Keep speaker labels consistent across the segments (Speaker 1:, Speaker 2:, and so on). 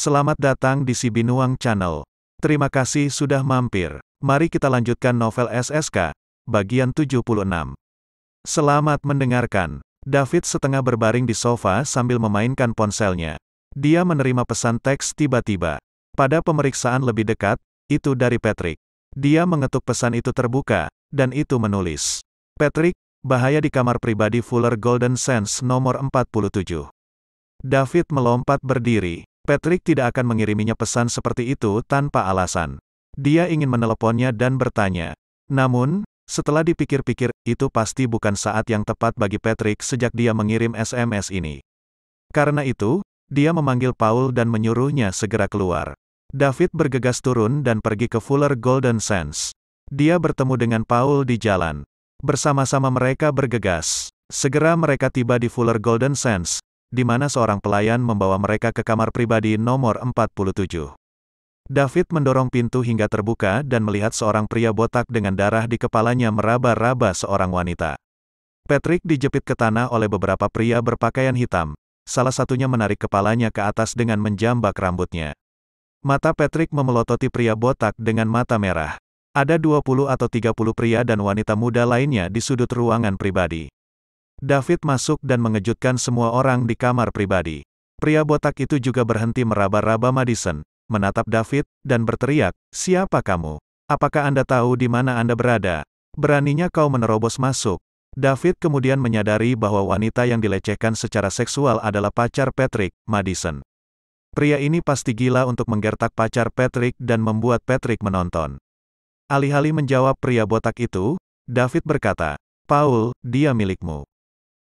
Speaker 1: Selamat datang di Si Binuang Channel. Terima kasih sudah mampir. Mari kita lanjutkan novel SSK, bagian 76. Selamat mendengarkan. David setengah berbaring di sofa sambil memainkan ponselnya. Dia menerima pesan teks tiba-tiba. Pada pemeriksaan lebih dekat, itu dari Patrick. Dia mengetuk pesan itu terbuka, dan itu menulis. Patrick, bahaya di kamar pribadi Fuller Golden Sands nomor 47. David melompat berdiri. Patrick tidak akan mengiriminya pesan seperti itu tanpa alasan. Dia ingin meneleponnya dan bertanya. Namun, setelah dipikir-pikir, itu pasti bukan saat yang tepat bagi Patrick sejak dia mengirim SMS ini. Karena itu, dia memanggil Paul dan menyuruhnya segera keluar. David bergegas turun dan pergi ke Fuller Golden Sands. Dia bertemu dengan Paul di jalan. Bersama-sama mereka bergegas. Segera mereka tiba di Fuller Golden Sands, di mana seorang pelayan membawa mereka ke kamar pribadi nomor 47. David mendorong pintu hingga terbuka dan melihat seorang pria botak dengan darah di kepalanya meraba-raba seorang wanita. Patrick dijepit ke tanah oleh beberapa pria berpakaian hitam, salah satunya menarik kepalanya ke atas dengan menjambak rambutnya. Mata Patrick memelototi pria botak dengan mata merah. Ada 20 atau 30 pria dan wanita muda lainnya di sudut ruangan pribadi. David masuk dan mengejutkan semua orang di kamar pribadi. Pria botak itu juga berhenti meraba-raba Madison, menatap David, dan berteriak, "Siapa kamu? Apakah Anda tahu di mana Anda berada? Beraninya kau menerobos masuk?" David kemudian menyadari bahwa wanita yang dilecehkan secara seksual adalah pacar Patrick, Madison. Pria ini pasti gila untuk menggertak pacar Patrick dan membuat Patrick menonton. Alih-alih menjawab pria botak itu, David berkata, "Paul, dia milikmu."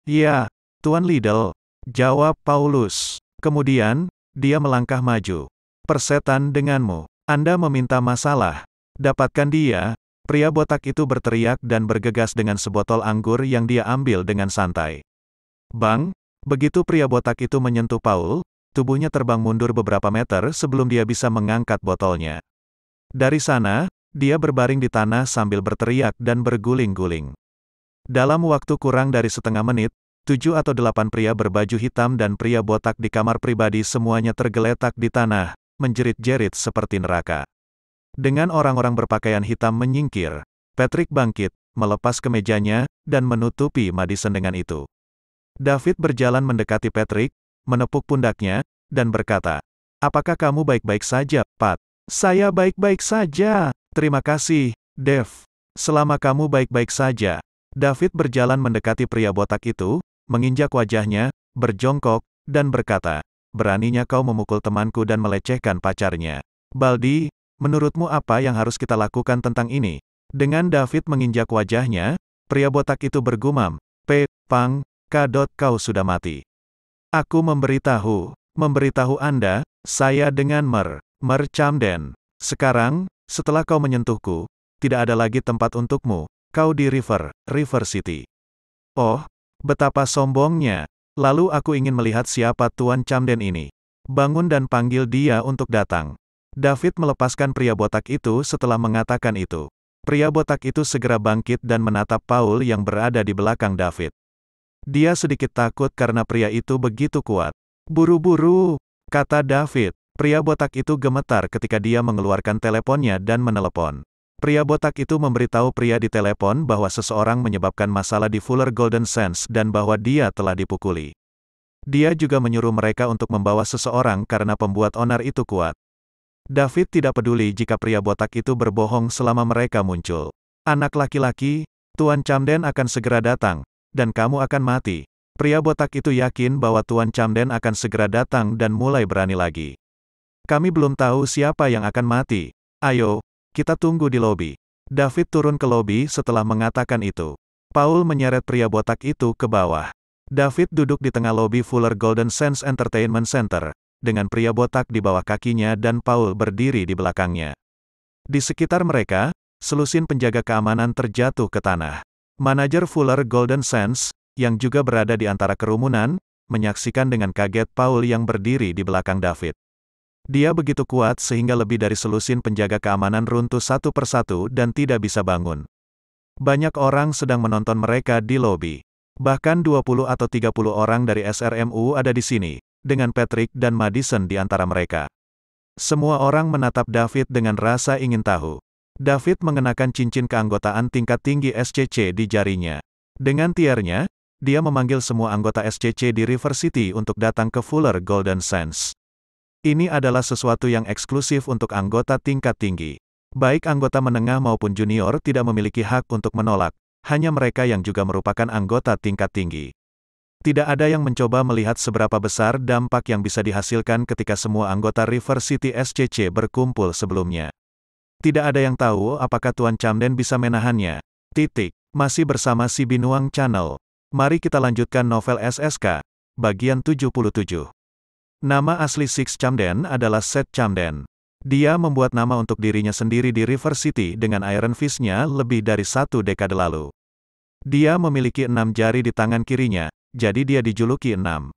Speaker 1: "Ya, Tuan Liddell," jawab Paulus. Kemudian, dia melangkah maju. "Persetan denganmu. Anda meminta masalah. Dapatkan dia." Pria botak itu berteriak dan bergegas dengan sebotol anggur yang dia ambil dengan santai. Bang! Begitu pria botak itu menyentuh Paul, tubuhnya terbang mundur beberapa meter sebelum dia bisa mengangkat botolnya. Dari sana, dia berbaring di tanah sambil berteriak dan berguling-guling. Dalam waktu kurang dari setengah menit, 7 atau 8 pria berbaju hitam dan pria botak di kamar pribadi semuanya tergeletak di tanah, menjerit-jerit seperti neraka. Dengan orang-orang berpakaian hitam menyingkir, Patrick bangkit, melepas kemejanya, dan menutupi Madison dengan itu. David berjalan mendekati Patrick, menepuk pundaknya, dan berkata, "Apakah kamu baik-baik saja, Pat?" "Saya baik-baik saja. Terima kasih, Dave. Selama kamu baik-baik saja." David berjalan mendekati pria botak itu, menginjak wajahnya, berjongkok, dan berkata, "Beraninya kau memukul temanku dan melecehkan pacarnya. Baldi, menurutmu apa yang harus kita lakukan tentang ini?" Dengan David menginjak wajahnya, pria botak itu bergumam, "Pang, kau sudah mati. Aku memberitahu Anda, saya dengan Mer Camden. Sekarang, setelah kau menyentuhku, tidak ada lagi tempat untukmu. Kau di River City." "Oh, betapa sombongnya. Lalu aku ingin melihat siapa Tuan Camden ini. Bangun dan panggil dia untuk datang." David melepaskan pria botak itu setelah mengatakan itu. Pria botak itu segera bangkit dan menatap Paul yang berada di belakang David. Dia sedikit takut karena pria itu begitu kuat. "Buru-buru," kata David. Pria botak itu gemetar ketika dia mengeluarkan teleponnya dan menelepon. Pria botak itu memberitahu pria di telepon bahwa seseorang menyebabkan masalah di Fuller Golden Sands dan bahwa dia telah dipukuli. Dia juga menyuruh mereka untuk membawa seseorang karena pembuat onar itu kuat. David tidak peduli jika pria botak itu berbohong selama mereka muncul. "Anak laki-laki, Tuan Camden akan segera datang, dan kamu akan mati." Pria botak itu yakin bahwa Tuan Camden akan segera datang dan mulai berani lagi. "Kami belum tahu siapa yang akan mati. Ayo, kita tunggu di lobi." David turun ke lobi setelah mengatakan itu. Paul menyeret pria botak itu ke bawah. David duduk di tengah lobi Fuller Golden Sands Entertainment Center, dengan pria botak di bawah kakinya dan Paul berdiri di belakangnya. Di sekitar mereka, selusin penjaga keamanan terjatuh ke tanah. Manajer Fuller Golden Sands, yang juga berada di antara kerumunan, menyaksikan dengan kaget Paul yang berdiri di belakang David. Dia begitu kuat sehingga lebih dari selusin penjaga keamanan runtuh satu persatu dan tidak bisa bangun. Banyak orang sedang menonton mereka di lobi. Bahkan 20 atau 30 orang dari SRMU ada di sini, dengan Patrick dan Madison di antara mereka. Semua orang menatap David dengan rasa ingin tahu. David mengenakan cincin keanggotaan tingkat tinggi SCC di jarinya. Dengan tiernya, dia memanggil semua anggota SCC di River City untuk datang ke Fuller Golden Sands. Ini adalah sesuatu yang eksklusif untuk anggota tingkat tinggi. Baik anggota menengah maupun junior tidak memiliki hak untuk menolak, hanya mereka yang juga merupakan anggota tingkat tinggi. Tidak ada yang mencoba melihat seberapa besar dampak yang bisa dihasilkan ketika semua anggota River City SCC berkumpul sebelumnya. Tidak ada yang tahu apakah Tuan Camden bisa menahannya. Masih bersama si Binuang Channel. Mari kita lanjutkan novel SSK, bagian 77. Nama asli Six Camden adalah Seth Camden. Dia membuat nama untuk dirinya sendiri di River City dengan Iron Fist-nya lebih dari 1 dekade lalu. Dia memiliki 6 jari di tangan kirinya, jadi dia dijuluki 6.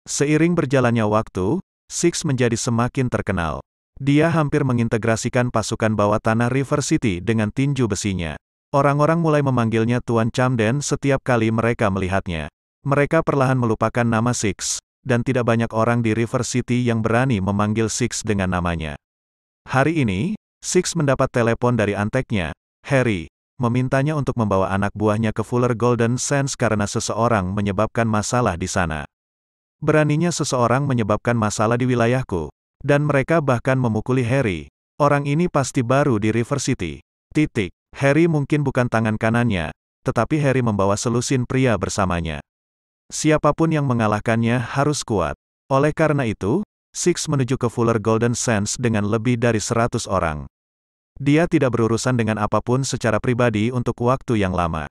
Speaker 1: Seiring berjalannya waktu, Six menjadi semakin terkenal. Dia hampir mengintegrasikan pasukan bawah tanah River City dengan tinju besinya. Orang-orang mulai memanggilnya Tuan Camden setiap kali mereka melihatnya. Mereka perlahan melupakan nama Six, dan tidak banyak orang di River City yang berani memanggil Six dengan namanya. Hari ini, Six mendapat telepon dari anteknya, Harry, memintanya untuk membawa anak buahnya ke Fuller Golden Sands karena seseorang menyebabkan masalah di sana. Beraninya seseorang menyebabkan masalah di wilayahku, dan mereka bahkan memukuli Harry. Orang ini pasti baru di River City. Harry mungkin bukan tangan kanannya, tetapi Harry membawa selusin pria bersamanya. Siapapun yang mengalahkannya harus kuat. Oleh karena itu, Six menuju ke Fuller Golden Sands dengan lebih dari 100 orang. Dia tidak berurusan dengan apapun secara pribadi untuk waktu yang lama.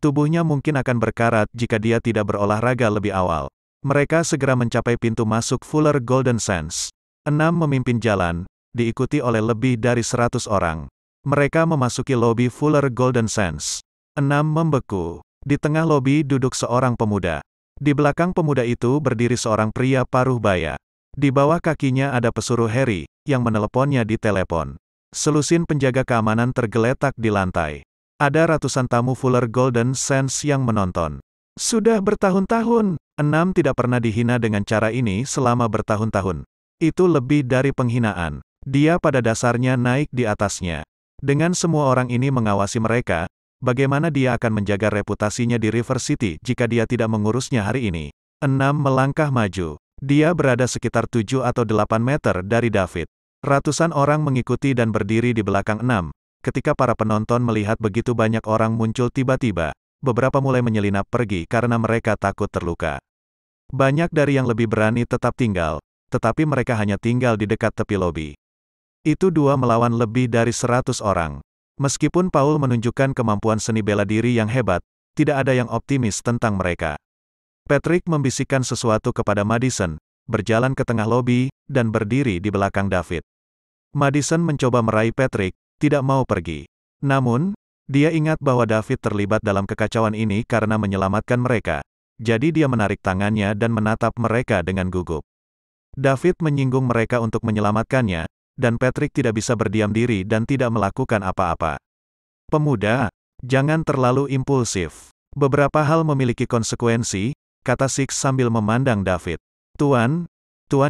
Speaker 1: Tubuhnya mungkin akan berkarat jika dia tidak berolahraga lebih awal. Mereka segera mencapai pintu masuk Fuller Golden Sands. 6 memimpin jalan, diikuti oleh lebih dari 100 orang. Mereka memasuki lobi Fuller Golden Sands. 6 membeku. Di tengah lobi duduk seorang pemuda. Di belakang pemuda itu berdiri seorang pria paruh baya. Di bawah kakinya ada pesuruh Harry, yang meneleponnya di telepon. Selusin penjaga keamanan tergeletak di lantai. Ada ratusan tamu Fuller Golden Sands yang menonton. Sudah bertahun-tahun, 6 tidak pernah dihina dengan cara ini selama bertahun-tahun. Itu lebih dari penghinaan. Dia pada dasarnya naik di atasnya. Dengan semua orang ini mengawasi mereka, bagaimana dia akan menjaga reputasinya di River City jika dia tidak mengurusnya hari ini? 6 melangkah maju. Dia berada sekitar 7 atau 8 meter dari David. Ratusan orang mengikuti dan berdiri di belakang 6. Ketika para penonton melihat begitu banyak orang muncul tiba-tiba, beberapa mulai menyelinap pergi karena mereka takut terluka. Banyak dari yang lebih berani tetap tinggal, tetapi mereka hanya tinggal di dekat tepi lobi. Itu 2 melawan lebih dari 100 orang. Meskipun Paul menunjukkan kemampuan seni bela diri yang hebat, tidak ada yang optimis tentang mereka. Patrick membisikkan sesuatu kepada Madison, berjalan ke tengah lobi, dan berdiri di belakang David. Madison mencoba meraih Patrick, tidak mau pergi. Namun, dia ingat bahwa David terlibat dalam kekacauan ini karena menyelamatkan mereka. Jadi dia menarik tangannya dan menatap mereka dengan gugup. David menyinggung mereka untuk menyelamatkannya, dan Patrick tidak bisa berdiam diri dan tidak melakukan apa-apa. Pemuda, jangan terlalu impulsif. Beberapa hal memiliki konsekuensi, kata Six sambil memandang David. Tuan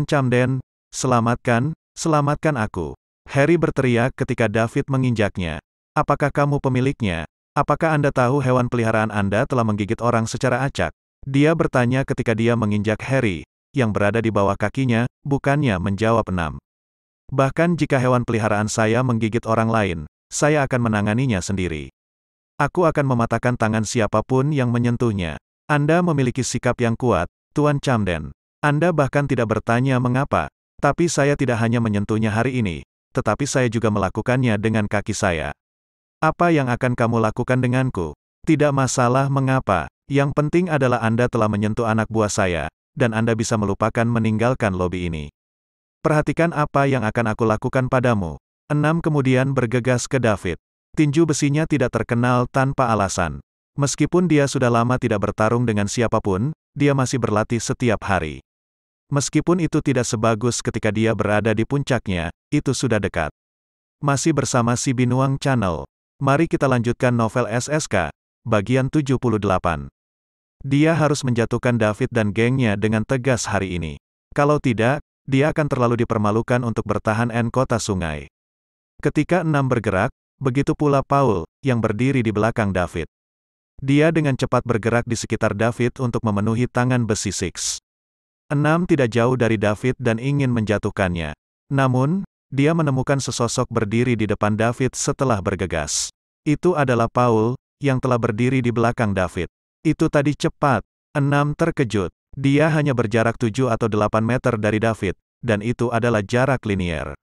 Speaker 1: Camden, selamatkan aku. Harry berteriak ketika David menginjaknya. Apakah kamu pemiliknya? Apakah Anda tahu hewan peliharaan Anda telah menggigit orang secara acak? Dia bertanya ketika dia menginjak Harry, yang berada di bawah kakinya, bukannya menjawab 6. Bahkan jika hewan peliharaan saya menggigit orang lain, saya akan menanganinya sendiri. Aku akan mematahkan tangan siapapun yang menyentuhnya. Anda memiliki sikap yang kuat, Tuan Camden. Anda bahkan tidak bertanya mengapa, tapi saya tidak hanya menyentuhnya hari ini, tetapi saya juga melakukannya dengan kaki saya. Apa yang akan kamu lakukan denganku? Tidak masalah mengapa, yang penting adalah Anda telah menyentuh anak buah saya, dan Anda bisa melupakan meninggalkan lobi ini. Perhatikan apa yang akan aku lakukan padamu. 6 kemudian bergegas ke David. Tinju besinya tidak terkenal tanpa alasan. Meskipun dia sudah lama tidak bertarung dengan siapapun, dia masih berlatih setiap hari. Meskipun itu tidak sebagus ketika dia berada di puncaknya, itu sudah dekat. Masih bersama si Binuang Channel. Mari kita lanjutkan novel SSK, bagian 78. Dia harus menjatuhkan David dan gengnya dengan tegas hari ini. Kalau tidak, dia akan terlalu dipermalukan untuk bertahan di kota sungai. Ketika 6 bergerak, begitu pula Paul, yang berdiri di belakang David. Dia dengan cepat bergerak di sekitar David untuk memenuhi tangan besi Six. 6 tidak jauh dari David dan ingin menjatuhkannya. Namun, dia menemukan sesosok berdiri di depan David setelah bergegas. Itu adalah Paul, yang telah berdiri di belakang David. Itu tadi cepat. 6 terkejut. Dia hanya berjarak 7 atau 8 meter dari David, dan itu adalah jarak linier.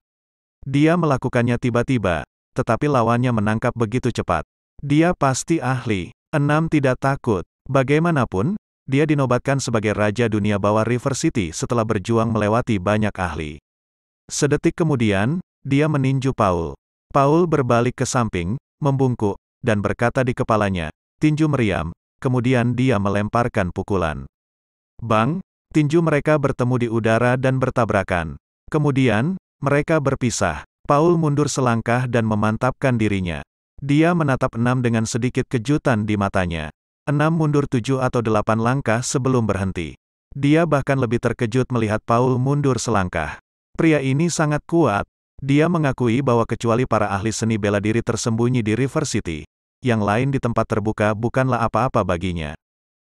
Speaker 1: Dia melakukannya tiba-tiba, tetapi lawannya menangkap begitu cepat. Dia pasti ahli. 6 tidak takut. Bagaimanapun, dia dinobatkan sebagai Raja Dunia bawah River City setelah berjuang melewati banyak ahli. Sedetik kemudian, dia meninju Paul. Paul berbalik ke samping, membungkuk, dan berkata di kepalanya, tinju meriam, kemudian dia melemparkan pukulan. Bang! Tinju mereka bertemu di udara dan bertabrakan. Kemudian, mereka berpisah. Paul mundur selangkah dan memantapkan dirinya. Dia menatap 6 dengan sedikit kejutan di matanya. 6 mundur 7 atau 8 langkah sebelum berhenti. Dia bahkan lebih terkejut melihat Paul mundur selangkah. Pria ini sangat kuat. Dia mengakui bahwa kecuali para ahli seni bela diri tersembunyi di River City, yang lain di tempat terbuka bukanlah apa-apa baginya.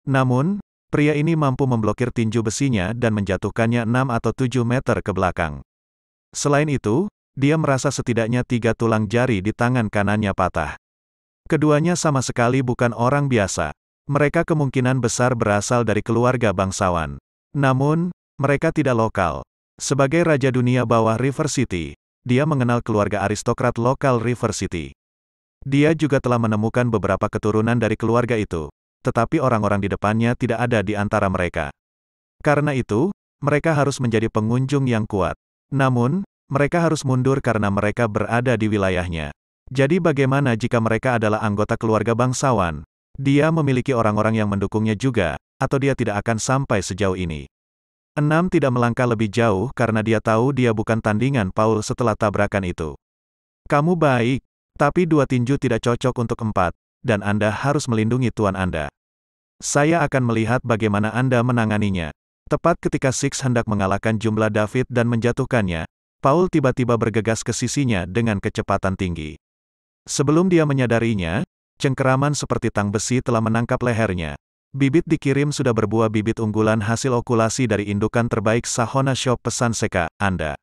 Speaker 1: Namun, pria ini mampu memblokir tinju besinya dan menjatuhkannya 6 atau 7 meter ke belakang. Selain itu, dia merasa setidaknya 3 tulang jari di tangan kanannya patah. Keduanya sama sekali bukan orang biasa. Mereka kemungkinan besar berasal dari keluarga bangsawan. Namun, mereka tidak lokal. Sebagai Raja Dunia bawah River City, dia mengenal keluarga aristokrat lokal River City. Dia juga telah menemukan beberapa keturunan dari keluarga itu, tetapi orang-orang di depannya tidak ada di antara mereka. Karena itu, mereka harus menjadi pengunjung yang kuat. Namun, mereka harus mundur karena mereka berada di wilayahnya. Jadi bagaimana jika mereka adalah anggota keluarga bangsawan? Dia memiliki orang-orang yang mendukungnya juga, atau dia tidak akan sampai sejauh ini. 6 tidak melangkah lebih jauh karena dia tahu dia bukan tandingan Paul setelah tabrakan itu. Kamu baik, tapi 2 tinju tidak cocok untuk 4, dan Anda harus melindungi tuan Anda. Saya akan melihat bagaimana Anda menanganinya. Tepat ketika Six hendak mengalahkan jumlah David dan menjatuhkannya, Paul tiba-tiba bergegas ke sisinya dengan kecepatan tinggi. Sebelum dia menyadarinya, cengkeraman seperti tang besi telah menangkap lehernya. Bibit dikirim sudah berbuah bibit unggulan hasil okulasi dari indukan terbaik Sahona Shop pesan Seka, Anda.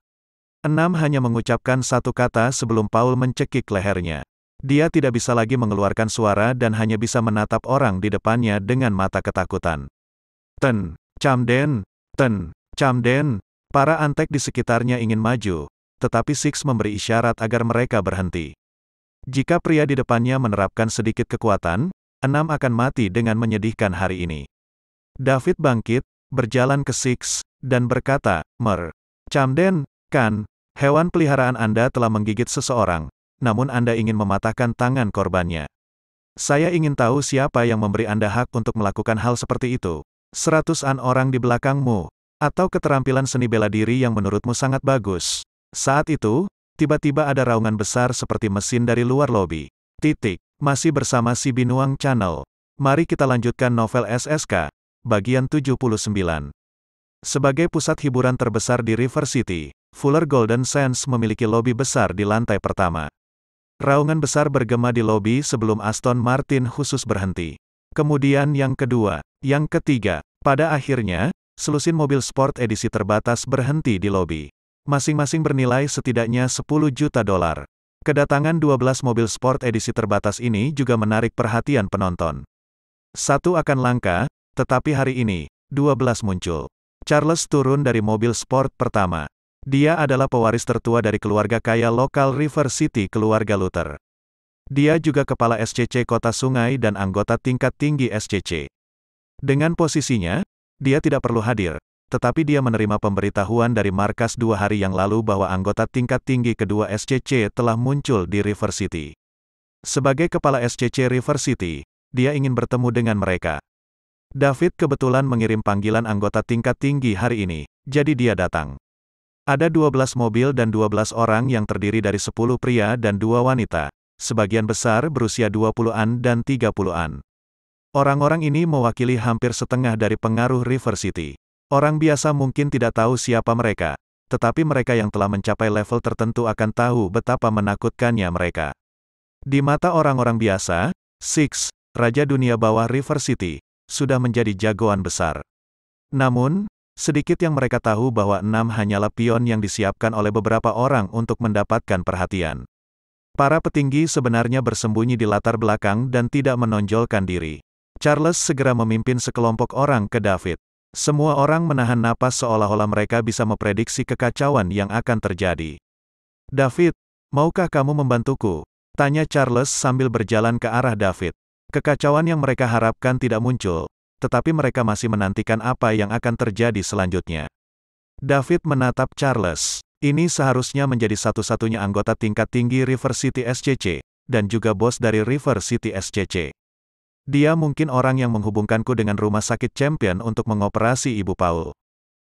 Speaker 1: 6 hanya mengucapkan satu kata sebelum Paul mencekik lehernya. Dia tidak bisa lagi mengeluarkan suara dan hanya bisa menatap orang di depannya dengan mata ketakutan. Ten, Camden, Ten, Camden. Para antek di sekitarnya ingin maju, tetapi Six memberi isyarat agar mereka berhenti. Jika pria di depannya menerapkan sedikit kekuatan, 6 akan mati dengan menyedihkan hari ini. David bangkit, berjalan ke Six, dan berkata, Camden, kan, hewan peliharaan Anda telah menggigit seseorang, namun Anda ingin mematahkan tangan korbannya. Saya ingin tahu siapa yang memberi Anda hak untuk melakukan hal seperti itu. 100-an orang di belakangmu, atau keterampilan seni bela diri yang menurutmu sangat bagus. Saat itu, tiba-tiba ada raungan besar seperti mesin dari luar lobi. Masih bersama si Binuang Channel. Mari kita lanjutkan novel SSK, bagian 79. Sebagai pusat hiburan terbesar di River City, Fuller Golden Sands memiliki lobi besar di lantai pertama. Raungan besar bergema di lobi sebelum Aston Martin khusus berhenti. Kemudian yang kedua, yang ketiga, pada akhirnya, selusin mobil sport edisi terbatas berhenti di lobi. Masing-masing bernilai setidaknya $10 juta. Kedatangan 12 mobil sport edisi terbatas ini juga menarik perhatian penonton. Satu akan langka, tetapi hari ini, 12 muncul. Charles turun dari mobil sport pertama. Dia adalah pewaris tertua dari keluarga kaya lokal River City, keluarga Luther. Dia juga kepala SCC Kota Sungai dan anggota tingkat tinggi SCC. Dengan posisinya, dia tidak perlu hadir, tetapi dia menerima pemberitahuan dari markas 2 hari yang lalu bahwa anggota tingkat tinggi kedua SCC telah muncul di River City. Sebagai kepala SCC River City, dia ingin bertemu dengan mereka. David kebetulan mengirim panggilan anggota tingkat tinggi hari ini, jadi dia datang. Ada 12 mobil dan 12 orang yang terdiri dari 10 pria dan 2 wanita, sebagian besar berusia 20-an dan 30-an. Orang-orang ini mewakili hampir setengah dari pengaruh River City. Orang biasa mungkin tidak tahu siapa mereka, tetapi mereka yang telah mencapai level tertentu akan tahu betapa menakutkannya mereka. Di mata orang-orang biasa, Six, Raja Dunia Bawah River City, sudah menjadi jagoan besar. Namun, sedikit yang mereka tahu bahwa 6 hanyalah pion yang disiapkan oleh beberapa orang untuk mendapatkan perhatian. Para petinggi sebenarnya bersembunyi di latar belakang dan tidak menonjolkan diri. Charles segera memimpin sekelompok orang ke David. Semua orang menahan napas seolah-olah mereka bisa memprediksi kekacauan yang akan terjadi. "David, maukah kamu membantuku?" tanya Charles sambil berjalan ke arah David. Kekacauan yang mereka harapkan tidak muncul, tetapi mereka masih menantikan apa yang akan terjadi selanjutnya. David menatap Charles. Ini seharusnya menjadi satu-satunya anggota tingkat tinggi River City SCC, dan juga bos dari River City SCC. Dia mungkin orang yang menghubungkanku dengan rumah sakit champion untuk mengoperasi Ibu Paul.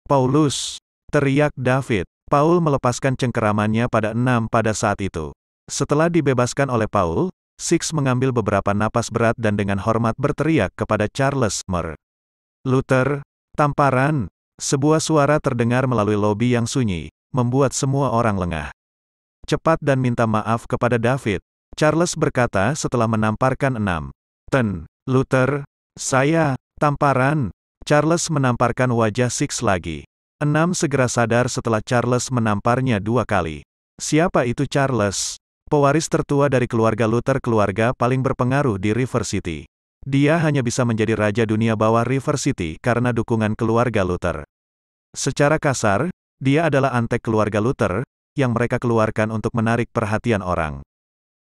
Speaker 1: "Paulus!" teriak David. Paul melepaskan cengkeramannya pada 6 pada saat itu. Setelah dibebaskan oleh Paul, Six mengambil beberapa napas berat dan dengan hormat berteriak kepada Charles, "Mer. Luther, tamparan!" Sebuah suara terdengar melalui lobi yang sunyi, membuat semua orang lengah. "Cepat dan minta maaf kepada David," Charles berkata setelah menamparkan 6. Luther, saya, tamparan." Charles menamparkan wajah Six lagi. 6 segera sadar setelah Charles menamparnya 2 kali. Siapa itu Charles? Pewaris tertua dari keluarga Luther, keluarga paling berpengaruh di River City. Dia hanya bisa menjadi Raja Dunia Bawah River City karena dukungan keluarga Luther. Secara kasar, dia adalah antek keluarga Luther, yang mereka keluarkan untuk menarik perhatian orang.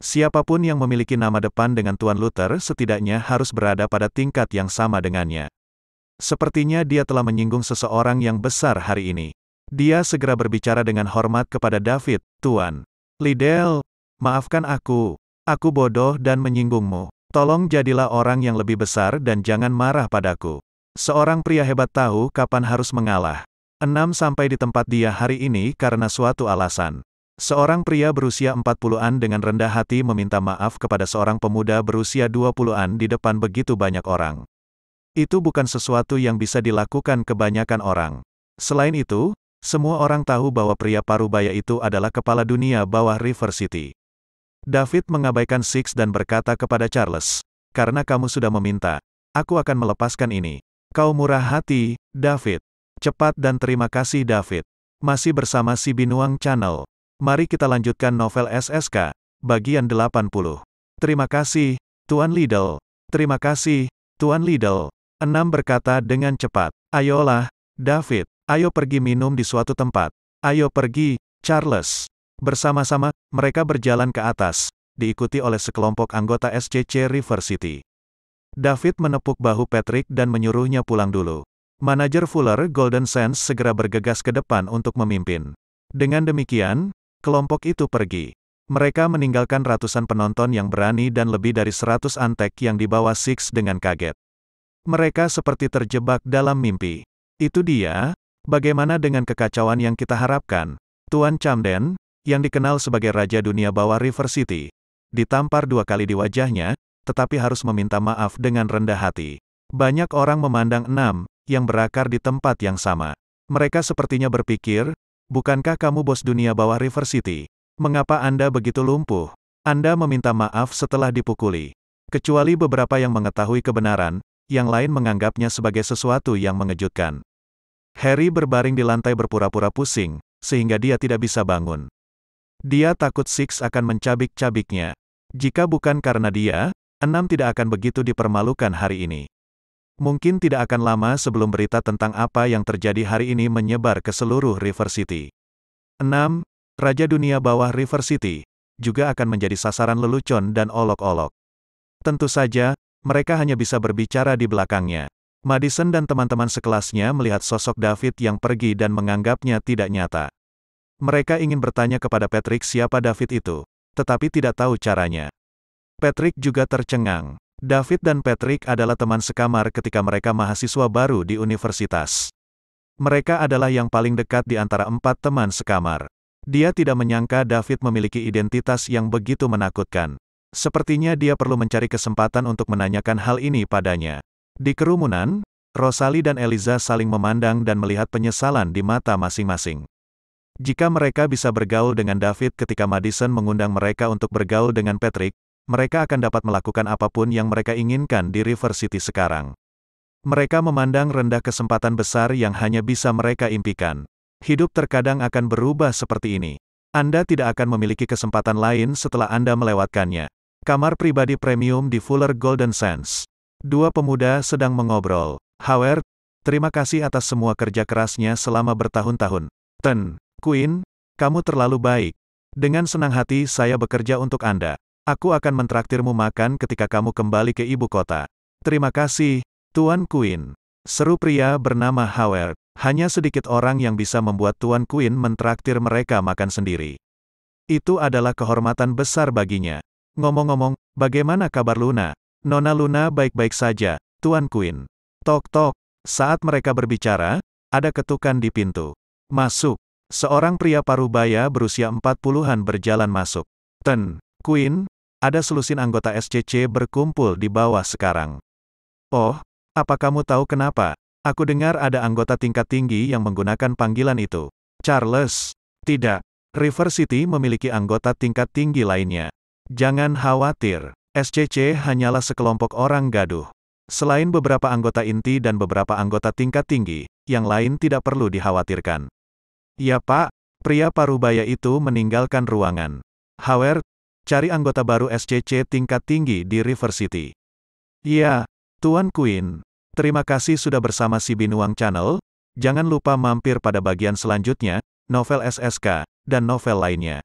Speaker 1: Siapapun yang memiliki nama depan dengan Tuan Luther setidaknya harus berada pada tingkat yang sama dengannya. Sepertinya dia telah menyinggung seseorang yang besar hari ini. Dia segera berbicara dengan hormat kepada David. "Tuan Liddell, maafkan aku bodoh dan menyinggungmu. Tolong jadilah orang yang lebih besar dan jangan marah padaku." Seorang pria hebat tahu kapan harus mengalah. 6 sampai di tempat dia hari ini karena suatu alasan. Seorang pria berusia 40-an dengan rendah hati meminta maaf kepada seorang pemuda berusia 20-an di depan begitu banyak orang. Itu bukan sesuatu yang bisa dilakukan kebanyakan orang. Selain itu, semua orang tahu bahwa pria parubaya itu adalah kepala dunia bawah River City. David mengabaikan Six dan berkata kepada Charles, "Karena kamu sudah meminta, aku akan melepaskan ini." "Kau murah hati, David." "Cepat dan terima kasih David." Masih bersama si Binuang Channel. Mari kita lanjutkan novel SSK, bagian 80. "Terima kasih, Tuan Liddell." "Terima kasih, Tuan Liddell." 6 berkata dengan cepat. "Ayolah, David, ayo pergi minum di suatu tempat." "Ayo pergi, Charles." Bersama-sama, mereka berjalan ke atas, diikuti oleh sekelompok anggota SCC River City. David menepuk bahu Patrick dan menyuruhnya pulang dulu. Manajer Fuller Golden Sands segera bergegas ke depan untuk memimpin. Dengan demikian, kelompok itu pergi. Mereka meninggalkan ratusan penonton yang berani dan lebih dari 100 antek yang dibawa Six dengan kaget. Mereka seperti terjebak dalam mimpi. "Itu dia, bagaimana dengan kekacauan yang kita harapkan?" Tuan Camden, yang dikenal sebagai Raja Dunia Bawah River City, ditampar 2 kali di wajahnya, tetapi harus meminta maaf dengan rendah hati. Banyak orang memandang 6, yang berakar di tempat yang sama. Mereka sepertinya berpikir, "Bukankah kamu bos dunia bawah River City? Mengapa Anda begitu lumpuh? Anda meminta maaf setelah dipukuli." Kecuali beberapa yang mengetahui kebenaran, yang lain menganggapnya sebagai sesuatu yang mengejutkan. Harry berbaring di lantai berpura-pura pusing, sehingga dia tidak bisa bangun. Dia takut Six akan mencabik-cabiknya. Jika bukan karena dia, 6 tidak akan begitu dipermalukan hari ini. Mungkin tidak akan lama sebelum berita tentang apa yang terjadi hari ini menyebar ke seluruh River City. 6. Raja Dunia Bawah River City, juga akan menjadi sasaran lelucon dan olok-olok. Tentu saja, mereka hanya bisa berbicara di belakangnya. Madison dan teman-teman sekelasnya melihat sosok David yang pergi dan menganggapnya tidak nyata. Mereka ingin bertanya kepada Patrick siapa David itu, tetapi tidak tahu caranya. Patrick juga tercengang. David dan Patrick adalah teman sekamar ketika mereka mahasiswa baru di universitas. Mereka adalah yang paling dekat di antara 4 teman sekamar. Dia tidak menyangka David memiliki identitas yang begitu menakutkan. Sepertinya dia perlu mencari kesempatan untuk menanyakan hal ini padanya. Di kerumunan, Rosalie dan Eliza saling memandang dan melihat penyesalan di mata masing-masing. Jika mereka bisa bergaul dengan David ketika Madison mengundang mereka untuk bergaul dengan Patrick, mereka akan dapat melakukan apapun yang mereka inginkan di River City sekarang. Mereka memandang rendah kesempatan besar yang hanya bisa mereka impikan. Hidup terkadang akan berubah seperti ini. Anda tidak akan memiliki kesempatan lain setelah Anda melewatkannya. Kamar pribadi premium di Fuller Golden Sands. Dua pemuda sedang mengobrol. Howard, terima kasih atas semua kerja kerasnya selama bertahun-tahun. Queen, kamu terlalu baik. Dengan senang hati saya bekerja untuk Anda. Aku akan mentraktirmu makan ketika kamu kembali ke ibu kota. Terima kasih, Tuan Queen. Seru pria bernama Howard. Hanya sedikit orang yang bisa membuat Tuan Queen mentraktir mereka makan sendiri. Itu adalah kehormatan besar baginya. Ngomong-ngomong, bagaimana kabar Luna? Nona Luna baik-baik saja, Tuan Queen. Tok-tok. Saat mereka berbicara, ada ketukan di pintu. Masuk. Seorang pria parubaya berusia 40-an berjalan masuk. Queen, ada selusin anggota SCC berkumpul di bawah sekarang. Oh, apa kamu tahu kenapa? Aku dengar ada anggota tingkat tinggi yang menggunakan panggilan itu. Charles. Tidak. River City memiliki anggota tingkat tinggi lainnya. Jangan khawatir. SCC hanyalah sekelompok orang gaduh. Selain beberapa anggota inti dan beberapa anggota tingkat tinggi, yang lain tidak perlu dikhawatirkan. Ya Pak, pria parubaya itu meninggalkan ruangan. Howard, cari anggota baru SCC tingkat tinggi di River City. Ya, Tuan Queen. Terima kasih sudah bersama si Binuang Channel. Jangan lupa mampir pada bagian selanjutnya, novel SSK, dan novel lainnya.